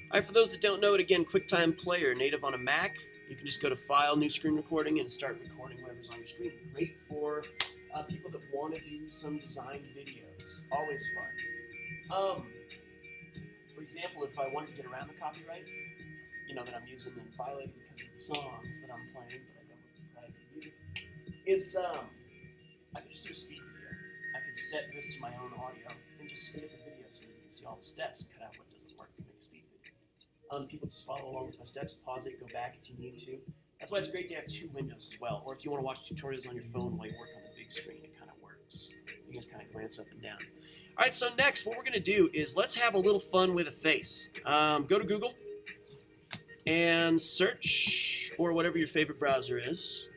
All right, for those that don't know it, again, QuickTime Player, native on a Mac. You can just go to File, New Screen Recording, and start recording whatever's on your screen. Great for people that want to do some design videos. Always fun. For example, if I wanted to get around the copyright, that I'm using and violating because of the songs that I'm playing, but I don't want to play music, is I could just do a speed video. I could set this to my own audio and just spin it the video so that you can see all the steps and cut out what doesn't work and make a speed video. People just follow along with my steps, pause it, go back if you need to. That's why it's great to have two windows as well. Or if you want to watch tutorials on your phone while you work on the big screen, it kind of works. You can just kind of glance up and down. All right, so next, what we're going to do is let's have a little fun with a face. Go to Google and search, or whatever your favorite browser is.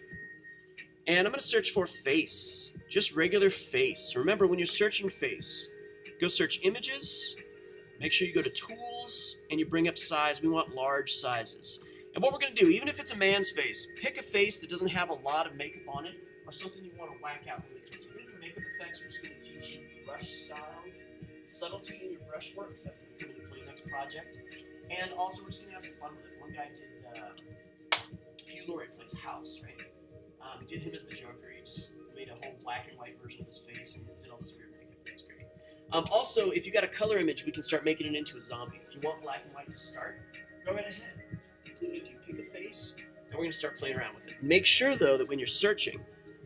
And I'm going to search for face, just regular face. Remember, when you're searching face, go search images, make sure you go to tools, and you bring up size. We want large sizes. And what we're going to do, even if it's a man's face, pick a face that doesn't have a lot of makeup on it, or something you want to whack out really kids. We're going to do makeup effects. We're just going to teach you brush styles, subtlety in your brush work, because that's going to come into play next project. And also, we're just going to have some fun with it. One guy did, Hugh Laurie plays House, right? He did him as the Joker. He just made a whole black and white version of his face and did all this weird makeup. It was great. Also, if you got a color image, we can start making it into a zombie. If you want black and white to start, go right ahead. Including if you pick a face, and we're going to start playing around with it. Make sure, though, that when you're searching,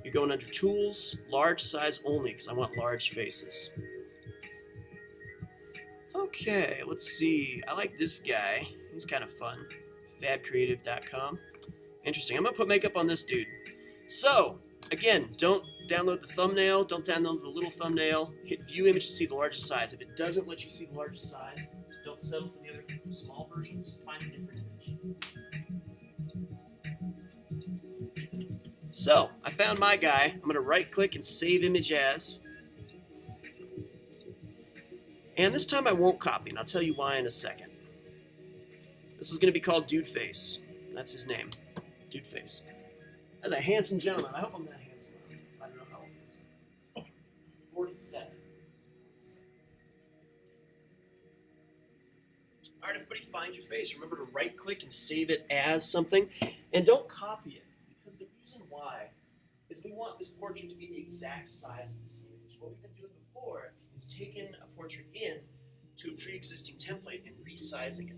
you're going under Tools, Large Size Only, because I want large faces. Okay, let's see. I like this guy. He's kind of fun. Fabcreative.com. Interesting. I'm going to put makeup on this dude. So, again, don't download the thumbnail. Don't download the little thumbnail. Hit View Image to see the largest size. If it doesn't let you see the largest size, don't settle for the other small versions. Find a different image. So, I found my guy. I'm going to right-click and save image as. And this time I won't copy, and I'll tell you why in a second. This is going to be called Dude Face. That's his name. Dude Face. That's a handsome gentleman. I hope I'm that handsome. I don't know how old he is. 47. All right, everybody, find your face. Remember to right-click and save it as something. And don't copy it, because the reason why is we want this portrait to be the exact size of this image. What we've been doing before is taking a portrait in to a pre-existing template and resizing it.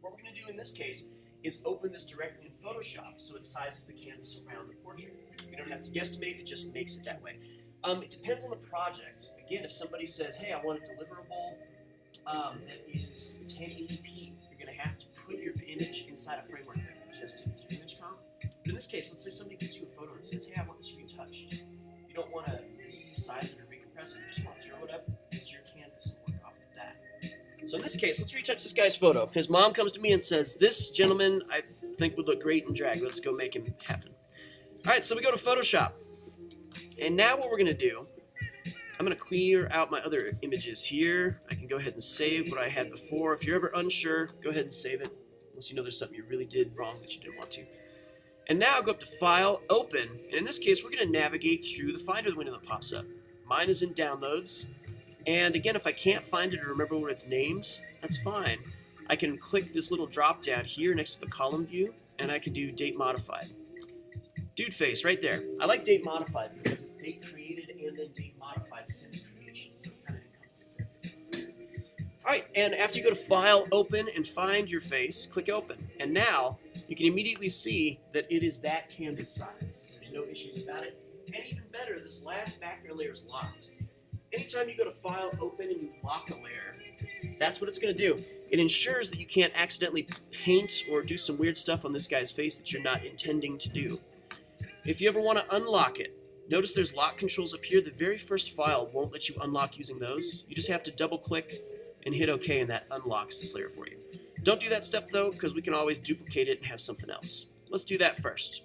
What we're going to do in this case is open this directly in Photoshop so it sizes the canvas around the portrait. We don't have to guesstimate, it just makes it that way. It depends on the project. Again, if somebody says, hey, I want a deliverable that is 1080p, you're going to have to put your image inside a framework that adjusted to image comp. But in this case, let's say somebody gives you a photo and says, hey, I want this retouched. You don't want to resize it or recompress it, you just want to throw it up as your canvas and work off of that. So in this case, let's retouch this guy's photo. His mom comes to me and says, this gentleman I think would look great in drag. Let's go make him happen. All right, so we go to Photoshop. And now what we're going to do, I'm going to clear out my other images here. I can go ahead and save what I had before. If you're ever unsure, go ahead and save it, unless you know there's something you really did wrong that you didn't want to. And now go up to File, Open, and in this case, we're going to navigate through the Finder window that pops up. Mine is in Downloads, and again, if I can't find it or remember what it's named, that's fine. I can click this little drop down here next to the column view, and I can do Date Modified. Dude Face, right there. I like Date Modified because it's date created and then date modified since creation, so it kind of encompasses everything. All right, and after you go to File, Open, and find your face, click Open. And now, you can immediately see that it is that canvas size. There's no issues about it. And even better, this last background layer is locked. Anytime you go to File, Open, and you lock a layer, that's what it's going to do. It ensures that you can't accidentally paint or do some weird stuff on this guy's face that you're not intending to do. If you ever want to unlock it, notice there's lock controls up here. The very first file won't let you unlock using those. You just have to double-click and hit OK, and that unlocks this layer for you. Don't do that step, though, because we can always duplicate it and have something else. Let's do that first.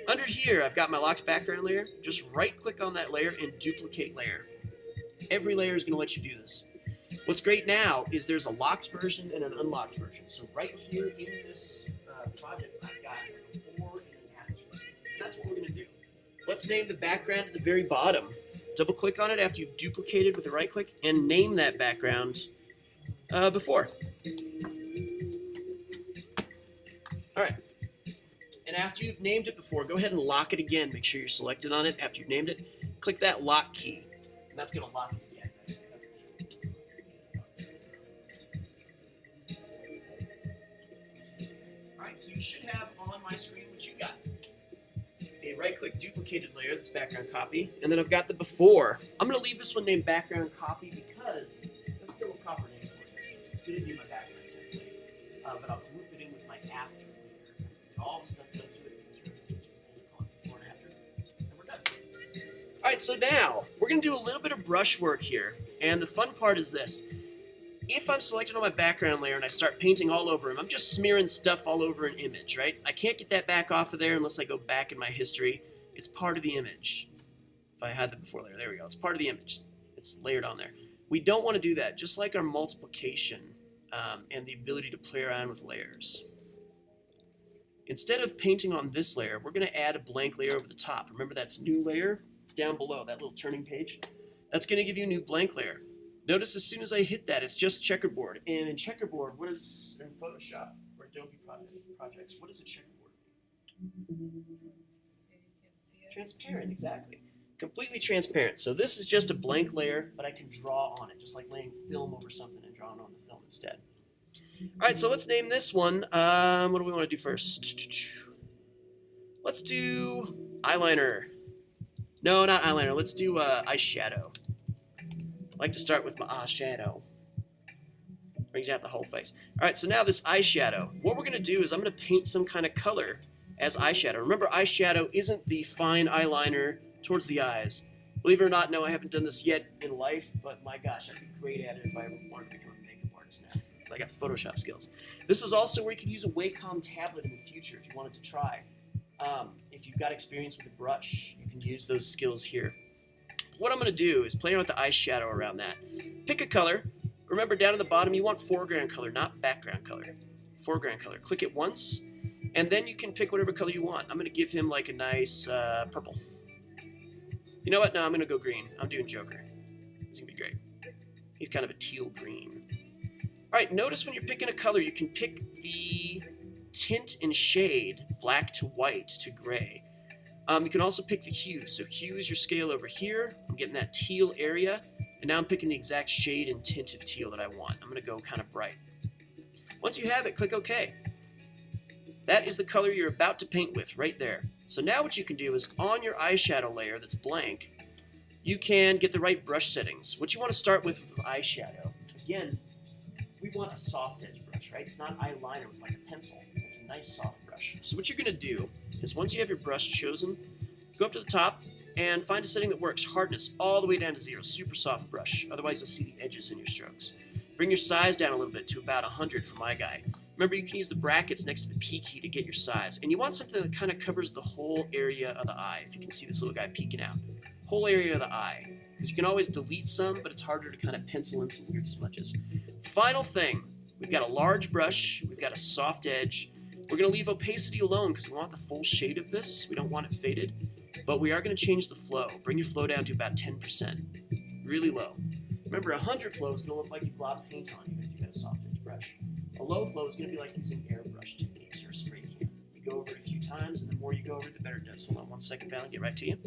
Under here, I've got my locked background layer. Just right-click on that layer and duplicate layer. Every layer is going to let you do this. What's great now is there's a locked version and an unlocked version. So right here in this project, I've got a before and an after. And that's what we're going to do. Let's name the background at the very bottom. Double-click on it after you've duplicated with a right-click, and name that background before. All right. And after you've named it before, go ahead and lock it again. Make sure you're selected on it after you've named it. Click that lock key, and that's going to lock it again. All right, so you should have on my screen what you got. A right-click duplicated layer that's background copy, and then I've got the before. I'm going to leave this one named background copy because that's still a proper name for it. It's going to be my background template, but I'll group it in with my after layer. And all the stuff goes with it. Before and after, and we're done. All right, so now we're going to do a little bit of brush work here, and the fun part is this. If I'm selected on my background layer and I start painting all over him, I'm just smearing stuff all over an image, right? I can't get that back off of there unless I go back in my history. It's part of the image. If I had the before layer, there we go. It's part of the image. It's layered on there. We don't want to do that, just like our multiplication and the ability to play around with layers. Instead of painting on this layer, we're going to add a blank layer over the top. Remember, that's new layer down below, that little turning page. That's going to give you a new blank layer. Notice as soon as I hit that, it's just checkerboard. And in checkerboard, what is, in Photoshop or Adobe projects, what is a checkerboard? Transparent, exactly. Completely transparent. So this is just a blank layer, but I can draw on it, just like laying film over something and drawing on the film instead. All right, so let's name this one. What do we want to do first? Let's do eyeliner. No, not eyeliner. Let's do eyeshadow. I like to start with my eyeshadow. Brings out the whole face. All right, so now this eyeshadow. What we're going to do is I'm going to paint some kind of color as eyeshadow. Remember, eyeshadow isn't the fine eyeliner towards the eyes. Believe it or not, no, I haven't done this yet in life, but my gosh, I'd be great at it if I ever wanted to become a makeup artist now. I got Photoshop skills. This is also where you could use a Wacom tablet in the future if you wanted to try. If you've got experience with a brush, you can use those skills here. What I'm going to do is play around with the eyeshadow around that. Pick a color. Remember, down at the bottom, you want foreground color, not background color. Foreground color. Click it once, and then you can pick whatever color you want. I'm going to give him like a nice purple. You know what? No, I'm going to go green. I'm doing Joker. He's going to be great. He's kind of a teal green. All right, notice when you're picking a color, you can pick the tint and shade, black to white to gray. You can also pick the hue. So hue is your scale over here. I'm getting that teal area. And now I'm picking the exact shade and tint of teal that I want. I'm going to go kind of bright. Once you have it, click OK. That is the color you're about to paint with right there. So now what you can do is on your eyeshadow layer that's blank, you can get the right brush settings. What you want to start with eyeshadow, again, we want a soft edge brush, right? It's not eyeliner with like a pencil. It's a nice soft brush. So what you're going to do is once you have your brush chosen, go up to the top and find a setting that works. Hardness all the way down to 0. Super soft brush. Otherwise, you'll see the edges in your strokes. Bring your size down a little bit to about 100 for my guy. Remember, you can use the brackets next to the P key to get your size. And you want something that kind of covers the whole area of the eye. If you can see this little guy peeking out. Whole area of the eye. Because you can always delete some, but it's harder to kind of pencil in some weird smudges. Final thing. We've got a large brush. We've got a soft edge. We're going to leave opacity alone because we want the full shade of this. We don't want it faded. But we are going to change the flow. Bring your flow down to about 10%. Really low. Remember, 100 flow is going to look like you blob paint on even if you've got a soft edge brush. A low flow is going to be like using airbrush techniques or a spray can. You go over it a few times, and the more you go over it, the better it does. Hold on 1 second, Val, I'll get right to you.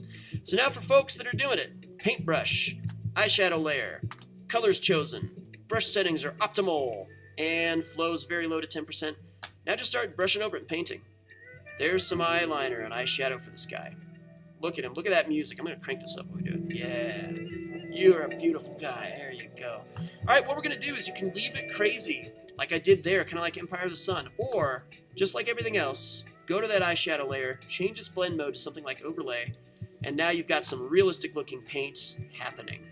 So now for folks that are doing it, paintbrush, eyeshadow layer, colors chosen, brush settings are optimal, and flow is very low to 10%. Now just start brushing over it and painting. There's some eyeliner and eyeshadow for this guy. Look at him. Look at that music. I'm going to crank this up when we do it. Yeah. You're a beautiful guy. There you go. All right, what we're going to do is you can leave it crazy, like I did there, kind of like Empire of the Sun. Or, just like everything else, go to that eyeshadow layer, change its blend mode to something like overlay, and now you've got some realistic looking paint happening.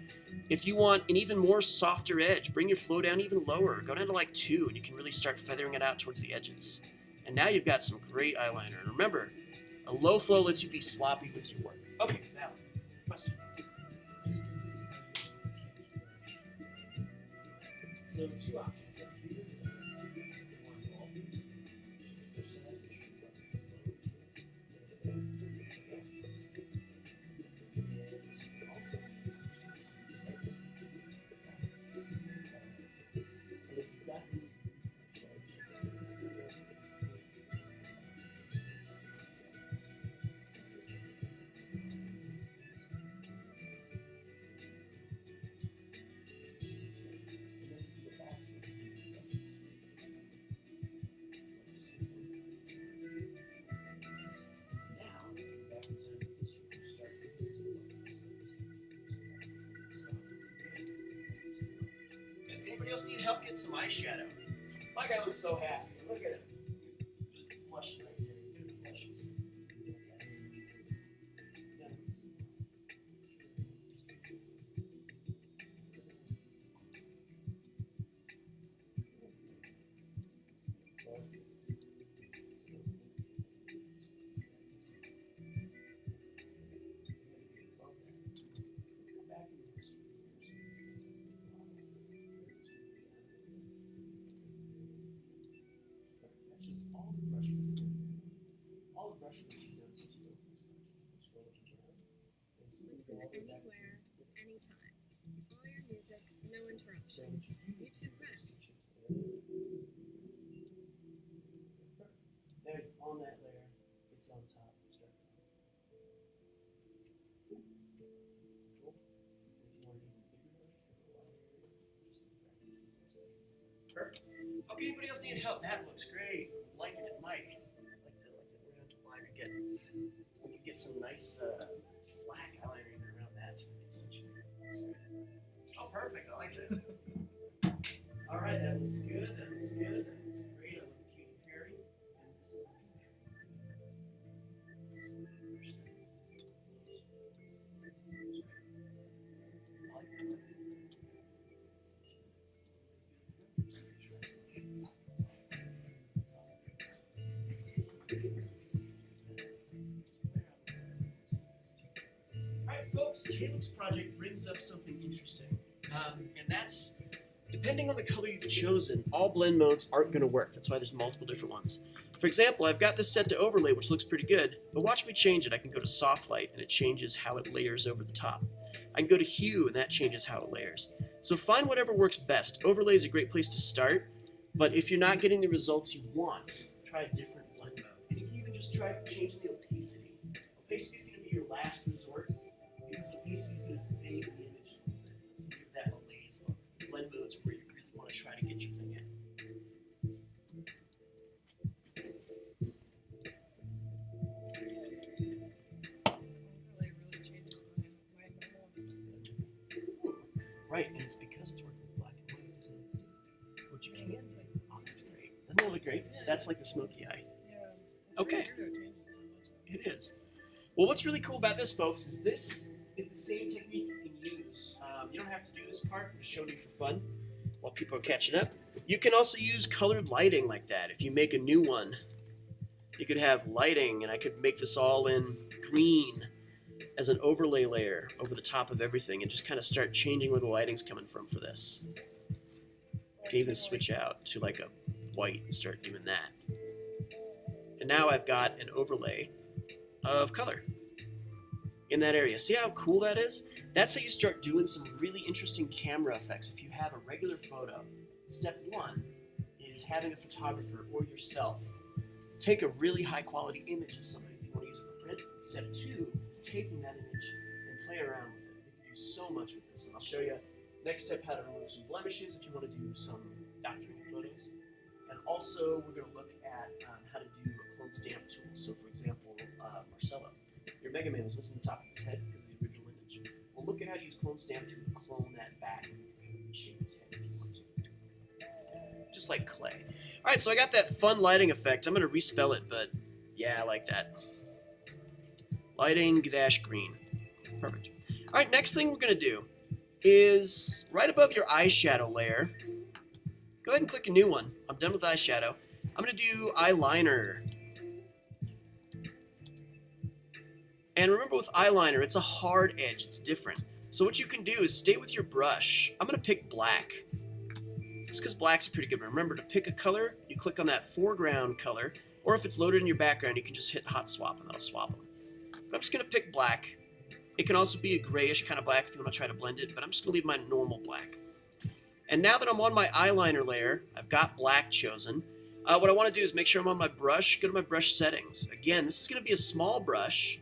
If you want an even more softer edge, bring your flow down even lower. Go down to like 2, and you can really start feathering it out towards the edges. And now you've got some great eyeliner. And remember, a low flow lets you be sloppy with your work. Okay, now, question. So 2 options. else need help getting some eyeshadow? My guy looks so happy. Look at him. Just blushing right there. He's doing blushes. Yes. Listen anywhere, anytime. All your music, no interruptions. YouTube Red. There, on that layer, it's on top. Start. Cool. If you want to do the bigger version, perfect. Okay, anybody else need help? That looks great. I'm liking it, Mike. Like that. We're going to apply. We could get some nice black eyeliner even around that. Oh, perfect. I like that. All right, that looks good. That looks good. That looks great. I love the Katy Perry. And this is Alright folks, Caleb's project brings up something interesting. And that's, depending on the color you've chosen, all blend modes aren't going to work. That's why there's multiple different ones. For example, I've got this set to overlay, which looks pretty good, but watch me change it. I can go to soft light, and it changes how it layers over the top. I can go to hue, and that changes how it layers. So find whatever works best. Overlay is a great place to start, but if you're not getting the results you want, try a different blend mode. And you can even just try changing the opacity. Opacity is going to be your last resort, because opacity is going to fade the image. Let's give that a lazy look. Blend modes are where you really want to try to get your thing in. Right, and it's because it's working with black and white, isn't it? What you can. Oh, that's great. Doesn't that look great? That's like the smoky eye. Yeah. Okay. It is. Well, what's really cool about this, folks, is this is the same technique you can use. You don't have to do this part. I'm just showing you for fun while people are catching up. You can also use colored lighting like that. If you make a new one, you could have lighting, and I could make this all in green as an overlay layer over the top of everything and just kind of start changing where the lighting's coming from for this. You can even switch out to like a white and start doing that. And now I've got an overlay of color in that area. See how cool that is? That's how you start doing some really interesting camera effects. If you have a regular photo, step one is having a photographer or yourself take a really high quality image of somebody if you want to use it for print. Step two is taking that image and play around with it. You can do so much with this. And I'll show you next step how to remove some blemishes if you want to do some doctoring photos. And also we're going to look at how to do a clone stamp tool. So for example, Marcelo, your Mega Man was missing the top of his head because of the original image. Well, look at how to use clone stamp tool to clone that back and kind of reshape his head if you want to. Just like clay. Alright, so I got that fun lighting effect. I'm going to respell it, but yeah, I like that. Lighting dash green. Perfect. Alright, next thing we're going to do is right above your eyeshadow layer, go ahead and click a new one. I'm done with eyeshadow. I'm going to do eyeliner. And remember with eyeliner, it's a hard edge. It's different. So what you can do is stay with your brush. I'm going to pick black. Just because black's a pretty good one. Remember to pick a color, you click on that foreground color, or if it's loaded in your background, you can just hit hot swap and that'll swap them. But I'm just going to pick black. It can also be a grayish kind of black if you want to try to blend it, but I'm just going to leave my normal black. And now that I'm on my eyeliner layer, I've got black chosen. What I want to do is make sure I'm on my brush, go to my brush settings. Again, this is going to be a small brush,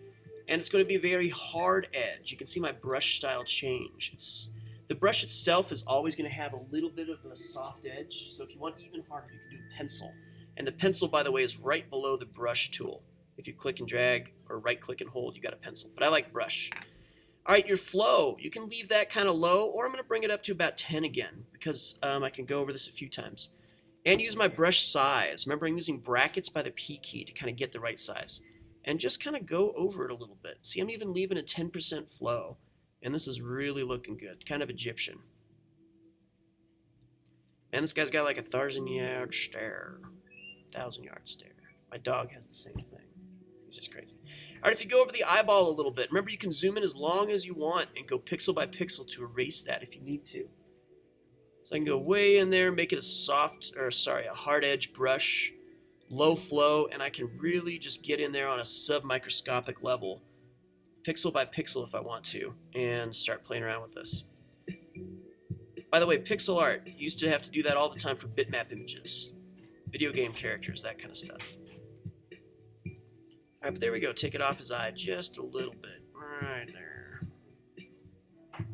and it's going to be a very hard edge. You can see my brush style change. The brush itself is always going to have a little bit of a soft edge, so if you want even harder, you can do pencil. And the pencil, by the way, is right below the brush tool. If you click and drag or right click and hold, you got a pencil. But I like brush. All right, your flow, you can leave that kind of low, or I'm going to bring it up to about 10 again, because I can go over this a few times. And use my brush size. Remember, I'm using brackets by the P key to kind of get the right size. And just kind of go over it a little bit. See, I'm even leaving a 10% flow. And this is really looking good, kind of Egyptian. And this guy's got like a 1,000-yard stare. 1,000-yard stare. My dog has the same thing. He's just crazy. All right, if you go over the eyeball a little bit, remember you can zoom in as long as you want and go pixel by pixel to erase that if you need to. So I can go way in there, make it a hard edge brush, low flow, and I can really just get in there on a sub-microscopic level, pixel by pixel if I want to, and start playing around with this. By the way, pixel art, you used to have to do that all the time for bitmap images, video game characters, that kind of stuff. All right, but there we go. Take it off his eye just a little bit, right there. All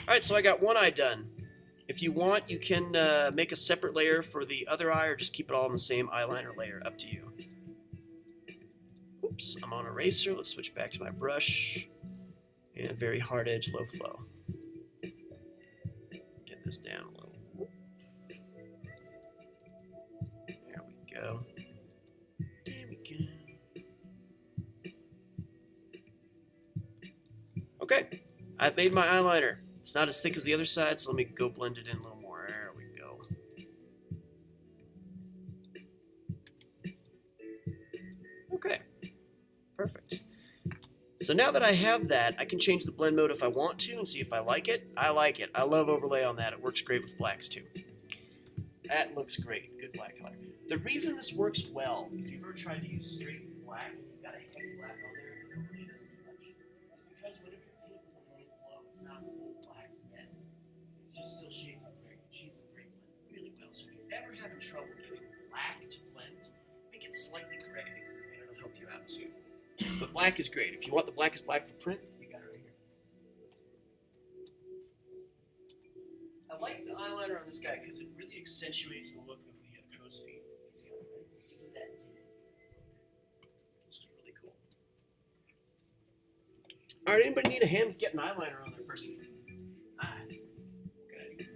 right, so I got one eye done. If you want, you can make a separate layer for the other eye or just keep it all in the same eyeliner layer, up to you. Oops, I'm on eraser. Let's switch back to my brush. And very hard edge, low flow. Get this down a little. There we go. There we go. Okay, I've made my eyeliner. It's not as thick as the other side, so let me go blend it in a little more. There we go. Okay, perfect. So now that I have that, I can change the blend mode if I want to and see if I like it. I like it. I love overlay on that. It works great with blacks too. That looks great. Good black color. The reason this works well, if you've ever tried to use straight black and you've got a heavy black on there and the overlay doesn't much, is because whenever you're painting with a low flow, it's not full black yet. It's just still shades of gray. Shades of gray blend really well. So if you're ever having trouble getting black to blend, make it slightly gray, and it'll help you out too. But black is great. If you want the blackest black for print, you got it right here. I like the eyeliner on this guy because it really accentuates the look of the crow's feet. It gives it that deep look. Which is really cool. All right, anybody need a hand with getting eyeliner on their person? Ah, good.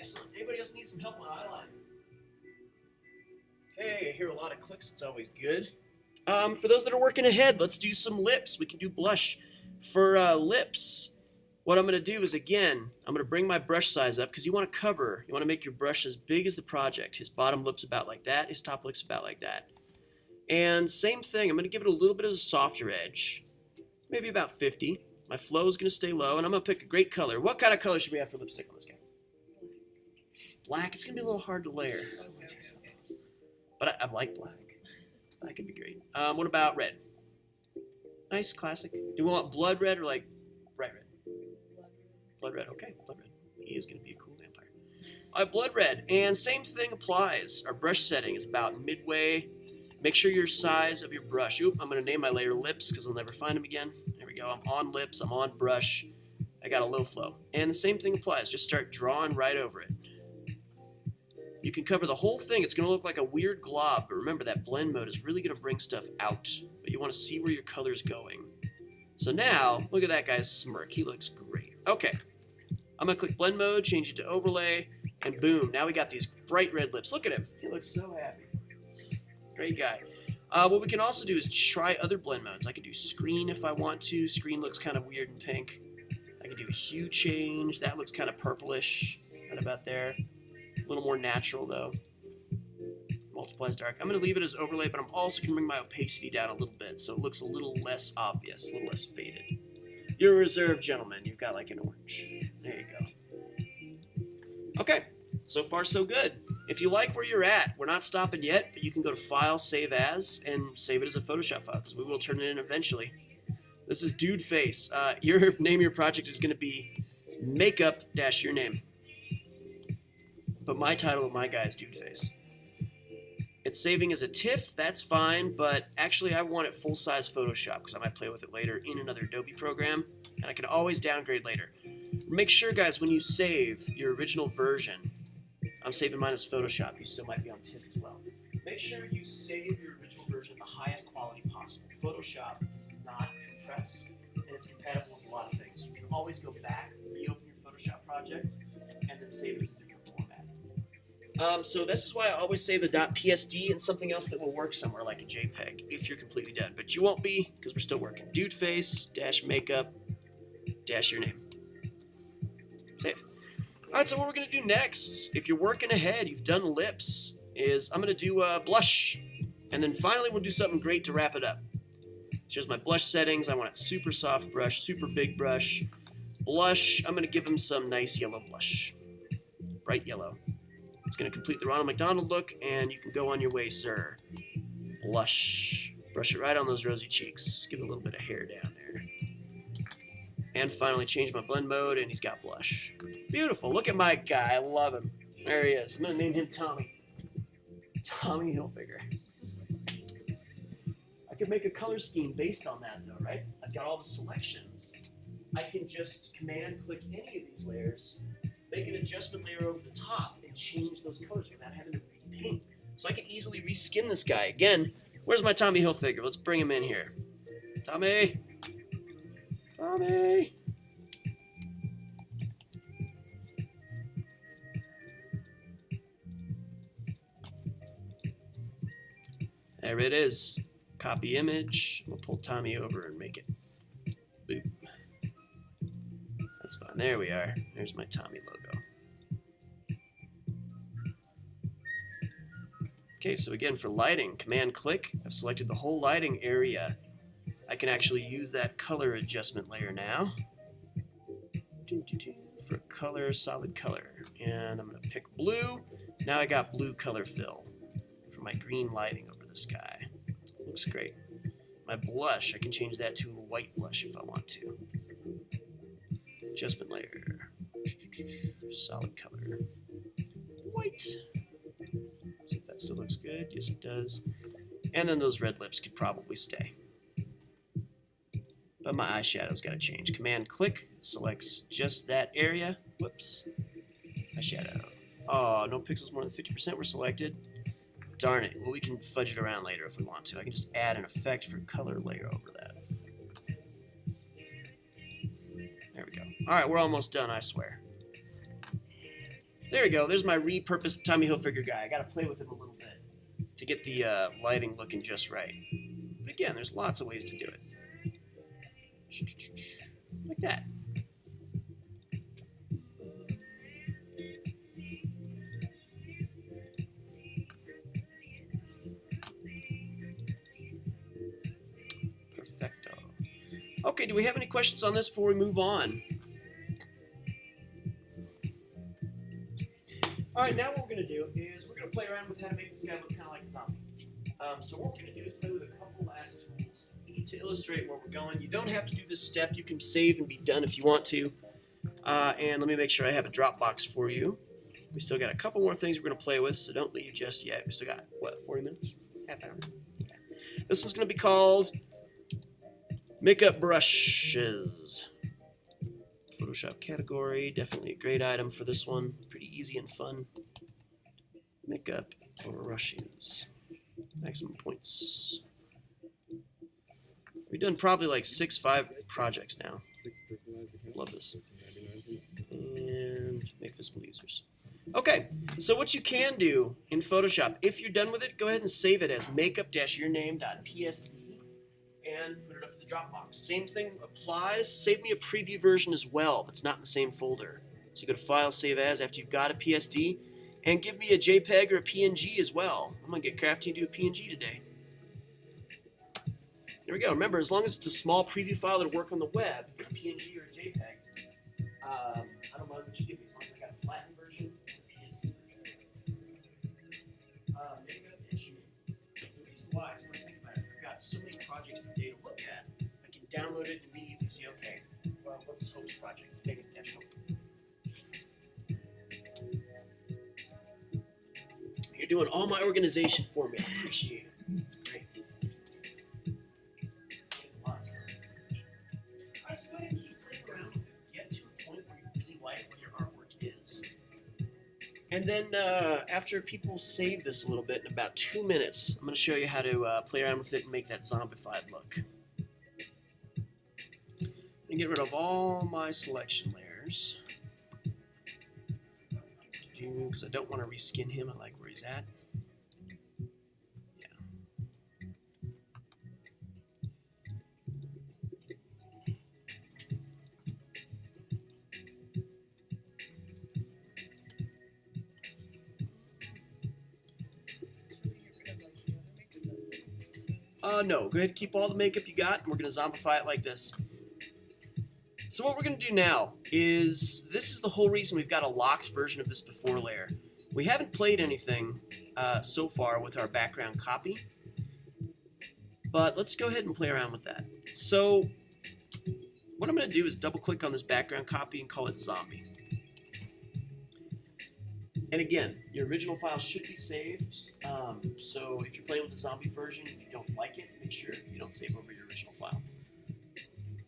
Excellent. Anybody else need some help on eyeliner? Okay, I hear a lot of clicks. It's always good. For those that are working ahead, let's do some lips. We can do blush. For lips, what I'm going to do is, again, I'm going to bring my brush size up because you want to make your brush as big as the project. His bottom lip's about like that. His top lip's about like that. And same thing, I'm going to give it a little bit of a softer edge. Maybe about 50. My flow is going to stay low, and I'm going to pick a great color. What kind of color should we have for lipstick on this guy? Black. It's going to be a little hard to layer. But I like black. That could be great. What about red? Nice, classic. Do we want blood red or like bright red? Blood red, okay. Blood red. He is going to be a cool vampire. Blood red. And same thing applies. Our brush setting is about midway. Make sure your size of your brush. Oop, I'm going to name my layer lips because I'll never find them again. There we go. I'm on lips. I'm on brush. I got a low flow. And the same thing applies. Just start drawing right over it. You can cover the whole thing. It's going to look like a weird glob, but remember that blend mode is really going to bring stuff out. But you want to see where your color's going. So now, look at that guy's smirk. He looks great. Okay. I'm going to click blend mode, change it to overlay, and boom. Now we got these bright red lips. Look at him. He looks so happy. Great guy. What we can also do is try other blend modes. I can do screen if I want to. Screen looks kind of weird and pink. I can do a hue change. That looks kind of purplish. Right about there. A little more natural though. Multiplies dark. I'm going to leave it as overlay, but I'm also going to bring my opacity down a little bit so it looks a little less obvious, a little less faded. You're a reserved gentleman. You've got like an orange. There you go. Okay, so far so good. If you like where you're at, we're not stopping yet, but you can go to File, Save As, and save it as a Photoshop file because we will turn it in eventually. This is Dude Face. Your name of your project is going to be Makeup-Your Name. But my title of my guy is Dude Face. It's saving as a TIFF, that's fine, but actually I want it full-size Photoshop because I might play with it later in another Adobe program, and I can always downgrade later. Make sure, guys, when you save your original version, I'm saving mine as Photoshop, you still might be on TIFF as well. Make sure you save your original version the highest quality possible. Photoshop does not compress, and it's compatible with a lot of things. You can always go back, reopen your Photoshop project, and then save it as a different format. So this is why I always save a .psd and something else that will work somewhere like a JPEG if you're completely done. But you won't be because we're still working. Dude Face, -makeup, -your name. Save. Alright, so what we're going to do next, if you're working ahead, you've done lips, is I'm going to do blush. And then finally we'll do something great to wrap it up. Here's my blush settings. I want it super soft brush, super big brush. Blush, I'm going to give him some nice yellow blush. Bright yellow. It's going to complete the Ronald McDonald look, and you can go on your way, sir. Blush. Brush it right on those rosy cheeks. Give it a little bit of hair down there. And finally change my blend mode, and he's got blush. Beautiful. Look at my guy. I love him. There he is. I'm going to name him Tommy. Tommy Hilfiger. I could make a color scheme based on that, though, right? I've got all the selections. I can just command-click any of these layers, make an adjustment layer over the top, and change those colors without having to repaint. So I can easily reskin this guy. Again, where's my Tommy Hilfiger? Let's bring him in here. Tommy! Tommy! There it is. Copy image. We'll pull Tommy over and make it. Boop. That's fine. There we are. There's my Tommy logo. Okay, so again, for lighting, Command-click. I've selected the whole lighting area. I can actually use that color adjustment layer now. For color, solid color. And I'm going to pick blue. Now I got blue color fill for my green lighting over this guy. Looks great. My blush, I can change that to a white blush if I want to. Adjustment layer. Solid color. White. See if that still looks good. Yes, it does. And then those red lips could probably stay. But my eyeshadow's got to change. Command-click selects just that area. Whoops. Eyeshadow. Oh, no pixels more than 50% were selected. Darn it. Well, we can fudge it around later if we want to. I can just add an effect for color layer over that. There we go. All right, we're almost done, I swear. There we go. There's my repurposed Tommy Hilfiger guy. I got to play with him a little bit to get the lighting looking just right. But again, there's lots of ways to do it. Like that. Perfecto. Okay, do we have any questions on this before we move on? All right, now what we're going to do is we're going to play around with how to make this guy look kind of like a zombie. So what we're going to do is play with a couple last tools to illustrate where we're going. You don't have to do this step. You can save and be done if you want to. And let me make sure I have a Dropbox for you. We still got a couple more things we're going to play with, so don't leave just yet. We still got, what, 40 minutes? Half hour? Okay. This one's going to be called Makeup Brushes. Photoshop category, definitely a great item for this one. Pretty easy and fun. Makeup brushes. Maximum points. We've done probably like 5 projects now. Love this. And make visible users. Okay, so what you can do in Photoshop, if you're done with it, go ahead and save it as makeup-yourname.psd and put it up in the Dropbox. Same thing applies. Save me a preview version as well that's not in the same folder. So you go to File, Save As after you've got a PSD, and give me a JPEG or a PNG as well. I'm going to get crafty and do a PNG today. There we go. Remember, as long as it's a small preview file that'll work on the web, a PNG or a JPEG, I don't mind what you give me, as long as I got a flattened version and a PSD version. Makeup issue. The reason why is when I think about it, I've got so many projects per day to look at, I can download it and immediately see, okay, well, what's Hope's project? It's Makeup-Hope. You're doing all my organization for me. I appreciate it. It's great. Alright, so go ahead and keep playing around with it. Get to a point where you really like what your artwork is. And then after people save this a little bit, in about 2 minutes, I'm going to show you how to play around with it and make that zombified look. And get rid of all my selection layers. Because I don't want to reskin him. I like where he's at. Yeah. No. Go ahead and keep all the makeup you got, and we're going to zombify it like this. So what we're going to do now is, this is the whole reason we've got a locked version of this before layer. We haven't played anything so far with our background copy, but let's go ahead and play around with that. So what I'm going to do is double click on this background copy and call it zombie. And again, your original file should be saved, so if you're playing with the zombie version and you don't like it, make sure you don't save over your original file.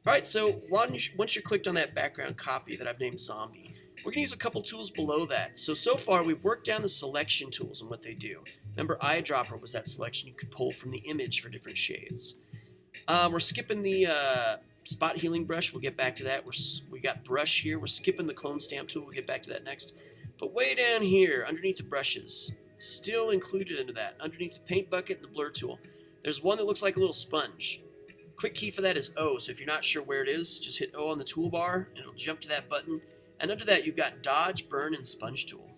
Alright, so once you're clicked on that background copy that I've named Zombie, we're going to use a couple tools below that. So far we've worked down the selection tools and what they do. Remember, eyedropper was that selection you could pull from the image for different shades. We're skipping the spot healing brush, we'll get back to that. We got brush here, we're skipping the clone stamp tool, we'll get back to that next. But way down here, underneath the brushes, still included into that, underneath the paint bucket and the blur tool, there's one that looks like a little sponge. Quick key for that is O, so if you're not sure where it is, just hit O on the toolbar, and it'll jump to that button. And under that, you've got Dodge, Burn, and Sponge tool.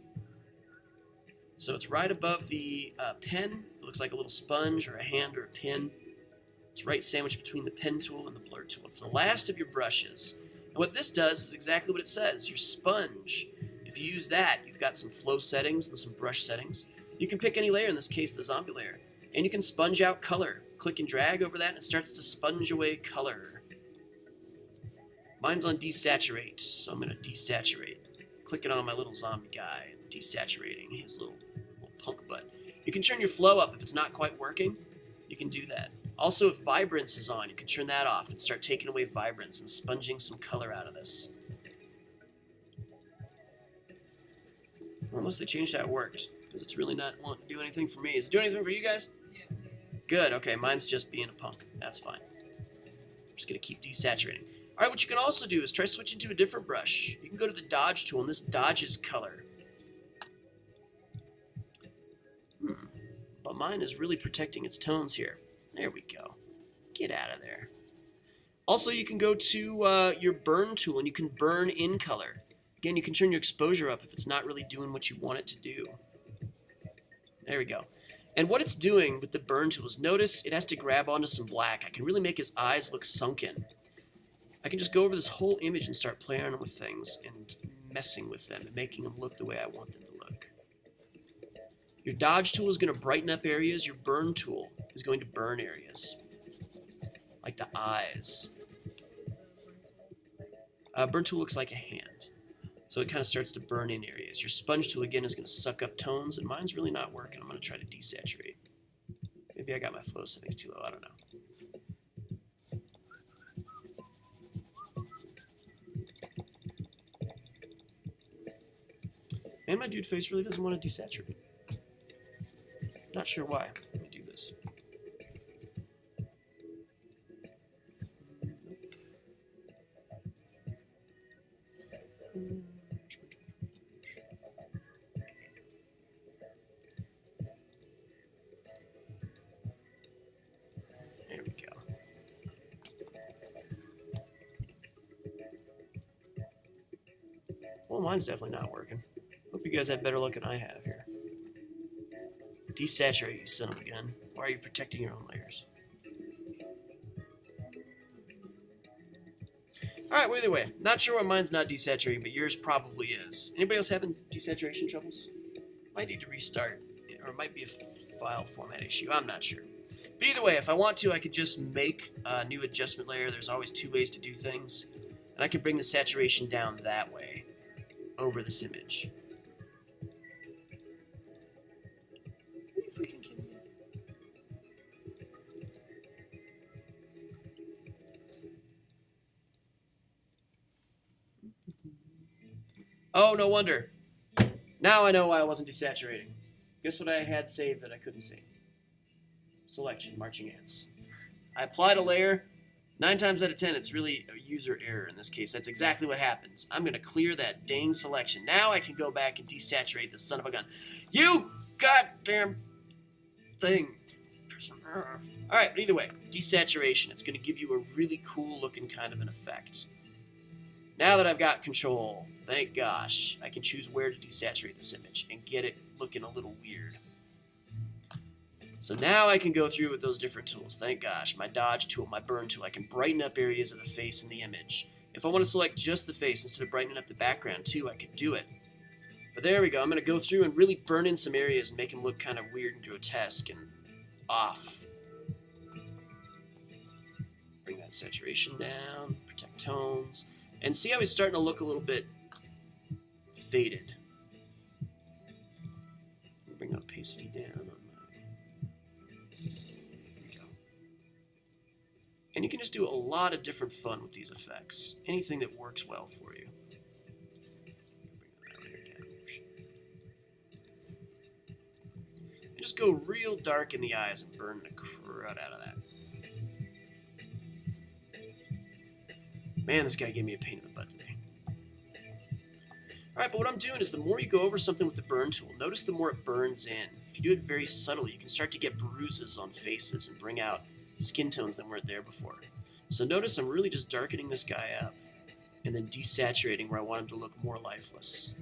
So it's right above the pen. It looks like a little sponge or a hand or a pin. It's right sandwiched between the pen tool and the blur tool. It's the last of your brushes. And what this does is exactly what it says, your sponge. If you use that, you've got some flow settings and some brush settings. You can pick any layer, in this case the zombie layer, and you can sponge out color. Click and drag over that and it starts to sponge away color. Mine's on desaturate, so I'm going to desaturate. Clicking on my little zombie guy, desaturating his little punk butt. You can turn your flow up if it's not quite working. You can do that. Also, if vibrance is on, you can turn that off and start taking away vibrance and sponging some color out of this. Unless they changed how it works, because it's really not wanting to do anything for me. Is it doing anything for you guys? Good, okay, mine's just being a punk. That's fine. I'm just going to keep desaturating. All right, what you can also do is try switching to a different brush. You can go to the Dodge tool, and this dodges color. mine is really protecting its tones here. There we go. Get out of there. Also, you can go to your burn tool and you can burn in color. Again, you can turn your exposure up if it's not really doing what you want it to do. There we go. And what it's doing with the burn tool is, notice it has to grab onto some black. I can really make his eyes look sunken. I can just go over this whole image and start playing with things and messing with them and making them look the way I want them to look. Your dodge tool is going to brighten up areas. Your burn tool is going to burn areas, like the eyes. Burn tool looks like a hand, so it kind of starts to burn in areas. Your sponge tool, again, is going to suck up tones, and mine's really not working. I'm going to try to desaturate. Maybe I got my flow settings too low. I don't know. And my dude face really doesn't want to desaturate. Not sure why. Let me do this. There we go. Well, mine's definitely not working. Hope you guys have better luck than I have here. Desaturate, you son of a gun. Why are you protecting your own layers? Alright, well, either way. Not sure why mine's not desaturating, but yours probably is. Anybody else having desaturation troubles? Might need to restart, or it might be a file format issue. I'm not sure. But either way, if I want to, I could just make a new adjustment layer. There's always two ways to do things. And I could bring the saturation down that way over this image. Are you freaking kidding me? Oh, no wonder. Now I know why I wasn't desaturating. Guess what I had saved that I couldn't save? Selection, marching ants. I applied a layer. 9 times out of 10, it's really a user error in this case. That's exactly what happens. I'm going to clear that dang selection. Now I can go back and desaturate this son of a gun. You goddamn thing. Alright, but either way, desaturation. It's going to give you a really cool looking kind of an effect. Now that I've got control, thank gosh, I can choose where to desaturate this image and get it looking a little weird. So now I can go through with those different tools. Thank gosh, my dodge tool, my burn tool. I can brighten up areas of the face in the image. If I want to select just the face instead of brightening up the background too, I could do it. But there we go. I'm going to go through and really burn in some areas and make them look kind of weird and grotesque and off. Bring that saturation down, protect tones. And see how he's starting to look a little bit faded. Bring opacity down on mine. There we go. And you can just do a lot of different fun with these effects. Anything that works well for you. Bring that layer down. And just go real dark in the eyes and burn the crud out of that. Man, this guy gave me a pain in the butt today. Alright, but what I'm doing is the more you go over something with the burn tool, notice the more it burns in. If you do it very subtly, you can start to get bruises on faces and bring out skin tones that weren't there before. So notice I'm really just darkening this guy up and then desaturating where I want him to look more lifeless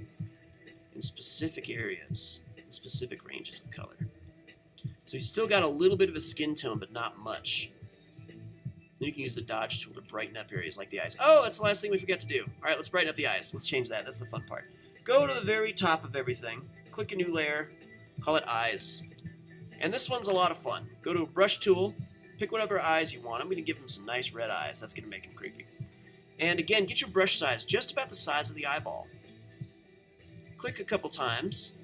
in specific areas, in specific ranges of color. So he's still got a little bit of a skin tone, but not much. Then you can use the dodge tool to brighten up areas like the eyes. Oh, that's the last thing we forgot to do. All right, let's brighten up the eyes. Let's change that. That's the fun part. Go to the very top of everything. Click a new layer. Call it eyes. And this one's a lot of fun. Go to a brush tool. Pick whatever eyes you want. I'm going to give him some nice red eyes. That's going to make him creepy. And again, get your brush size just about the size of the eyeball. Click a couple times.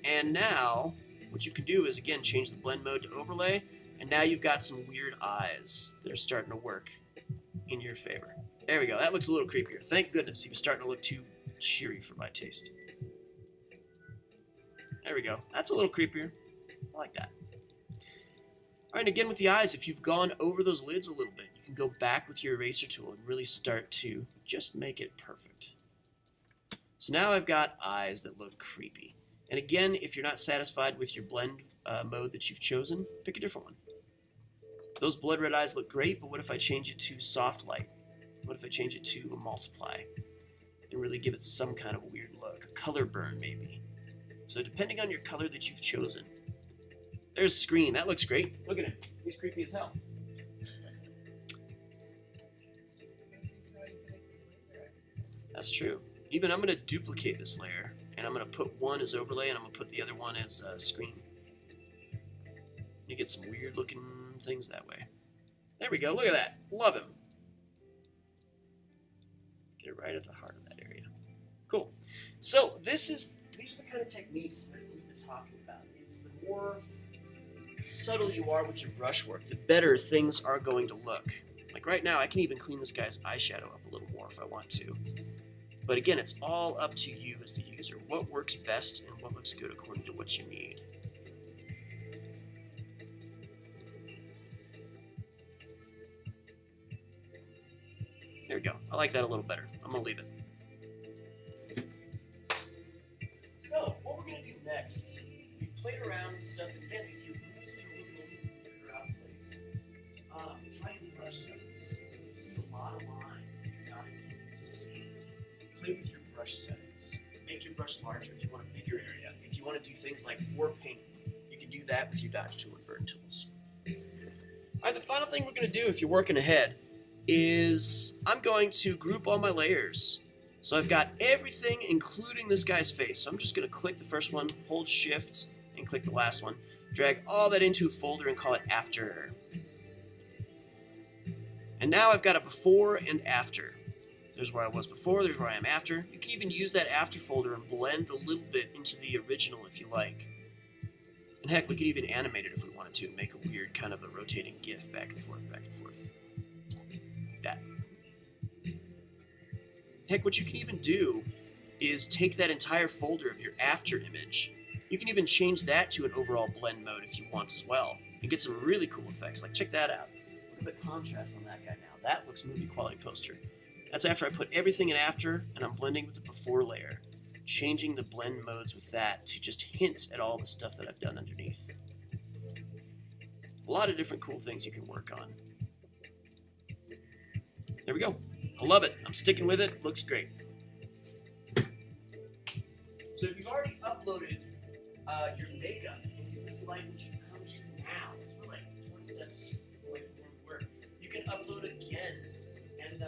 And now, what you can do is, again, change the blend mode to overlay. And now you've got some weird eyes that are starting to work in your favor. There we go. That looks a little creepier. Thank goodness he was starting to look too cheery for my taste. There we go. That's a little creepier. I like that. All right, again with the eyes, if you've gone over those lids a little bit, you can go back with your eraser tool and really start to just make it perfect. So now I've got eyes that look creepy. And again, if you're not satisfied with your blend mode that you've chosen, pick a different one. Those blood red eyes look great, but what if I change it to soft light? What if I change it to a multiply and really give it some kind of a weird look? A color burn, maybe. So depending on your color that you've chosen. There's Screen. That looks great. Look at him. He's creepy as hell. That's true. Even I'm going to duplicate this layer, and I'm going to put one as overlay, and I'm going to put the other one as Screen. You get some weird looking things that way. There we go. Look at that. Love him. Get it right at the heart of that area. Cool. So these are the kind of techniques that we've been talking about. Is the more subtle you are with your brushwork, the better things are going to look. Like right now, I can even clean this guy's eyeshadow up a little more if I want to. But again, it's all up to you as the user. What works best and what looks good according to what you need. There we go. I like that a little better. I'm going to leave it. So, what we're going to do next, we've played around with stuff. Again, if your rules are really out of place, try and brush settings. You see a lot of lines that you're not intending to see. Play with your brush settings. Make your brush larger if you want a bigger area. If you want to do things like war paint, you can do that with your dodge tool and burn tools. Alright, the final thing we're going to do if you're working ahead is I'm going to group all my layers. So I've got everything including this guy's face. So I'm just going to click the first one, hold shift, and click the last one. Drag all that into a folder and call it after. And now I've got a before and after. There's where I was before, there's where I am after. You can even use that after folder and blend a little bit into the original if you like. And heck, we could even animate it if we wanted to, make a weird kind of a rotating GIF back and forth, back and forth. Like that. Heck, what you can even do is take that entire folder of your after image. You can even change that to an overall blend mode if you want as well, and get some really cool effects. Like, check that out. Look at the contrast on that guy now. That looks movie quality poster. That's after I put everything in after, and I'm blending with the before layer. Changing the blend modes with that to just hint at all the stuff that I've done underneath. A lot of different cool things you can work on. There we go. I love it. I'm sticking with it. Looks great. So if you've already uploaded your makeup and you really like what you've accomplished now, it's for like 20 steps away from where we were, you can upload again, and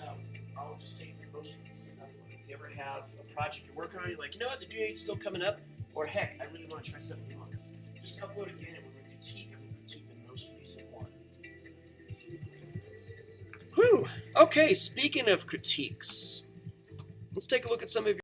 I'll just take the most recent upload. If you ever have a project you're working on, you're like, you know what, the due date's still coming up, or heck, I really want to try something new on this. Just upload again, and we're going to critique, and we're going to take the most recent one. Whew. Okay, speaking of critiques, let's take a look at some of your